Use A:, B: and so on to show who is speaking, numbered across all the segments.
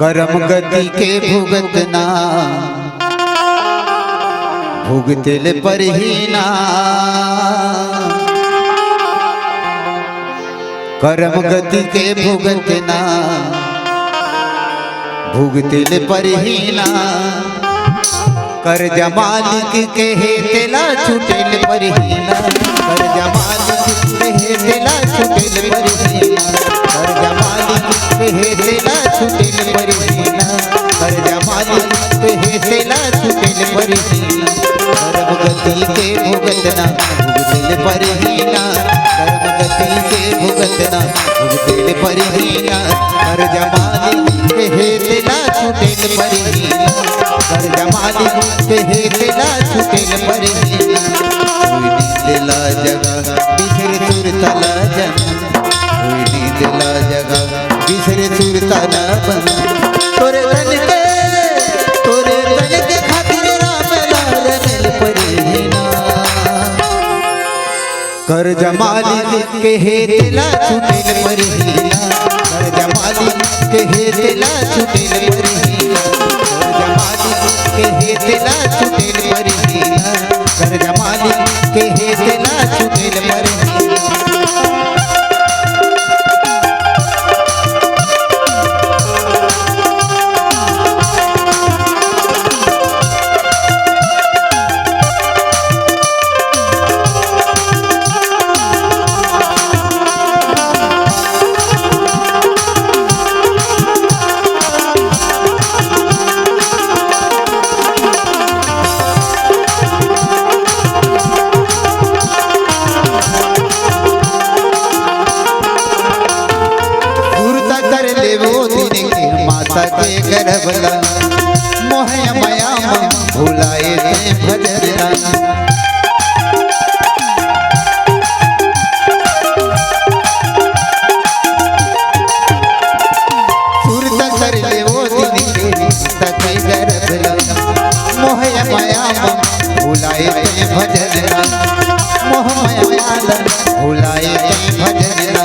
A: करम गति के भुगतना भुगतिल पर ही ना। करम गति के भुगतना भुगतिल पर ही ना। कर्जा मालिक के हेतला छुटेल पर ही ना। कर्जा मालिक के हेतला छुटेल पर ही ना। कर्जा मालिक के हेतला छुटेल पर ही ना। कर्जा मालिक के हेतला छुटेल पर ही ना। करम गति के भुगतना भुगतिल पर ही ना। करम गति के भुगतना भुगतिल पर ही ना। कर्जा मालिक के हेतला छुटेल पर ही ना। कर्जा मालिक के हेतला छुटेल पर ही ना। कोई नींदला जगह बिखरे तुरतला जन। कोई नींदला जगह बिखरे तुरतला बन। तोरे तन के खातिर राम लाल मिल पर ही ना। कर्जा मालिक के हेतला छुटेल पर ही ना। कर्जा मालिक के हेतला छुटेल पर ही ना। कर्जा मालिक के हेतला छुटेल पर ही ना। कर्जा मालिक के हेतला छुटेल पर ही ना। माता के गर्भला मोह माया भुलाए ते भजरना। सुरत कर ले वो दिन के माता के गर्भला मोह माया भुलाए ते भजरना। मोह माया भुलाए ते भजरना।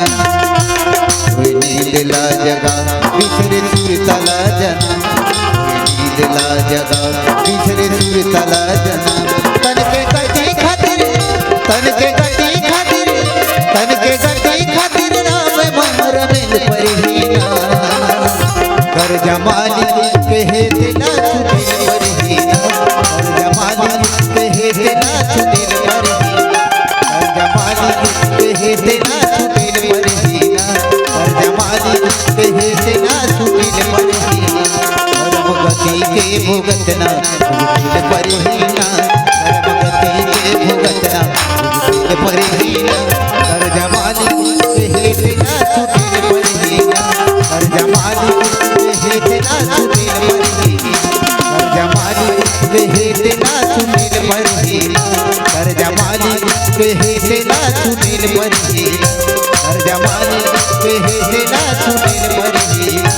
A: कोई नींदला जगह बिखरे तुरतला जना। नींदला जगह बिखरे तुरतला जना। तन के गति खातिर तन के गति खातिर तन के गति खातिर राम मर मिल पर ही ना। कर्जा मालिक के हेतला छुटेल पर ही ना। कर्जा मालिक के हेतला छुटेल पर ही ना। कर्जा मालिक के हेतला छुटेल पर ही ना। कर्जा मालिक के हेतला छुटेल पर ही ना। करम गति के भुगतना भुगतिल पर ही ना। करम गति के भुगतना भुगतिल पर ही ना। कर्जा मालिक के हेतला छुटेल पर ही ना। कर्जा मालिक के हेतला छुटेल पर ही ना। कर्जा मालिक के हेतला छुटेल पर ही ना। कर्जा मालिक के हेतला छुटेल पर ही ना। कर्जा मालिक के हेतला छुटेल पर ही ना।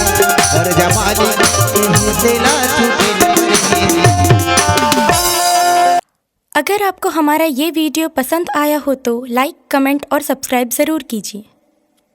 A: कर्जा मालिक के हेतला छुटेल पर ही ना।
B: अगर आपको हमारा ये वीडियो पसंद आया हो तो लाइक, कमेंट और सब्सक्राइब ज़रूर कीजिए।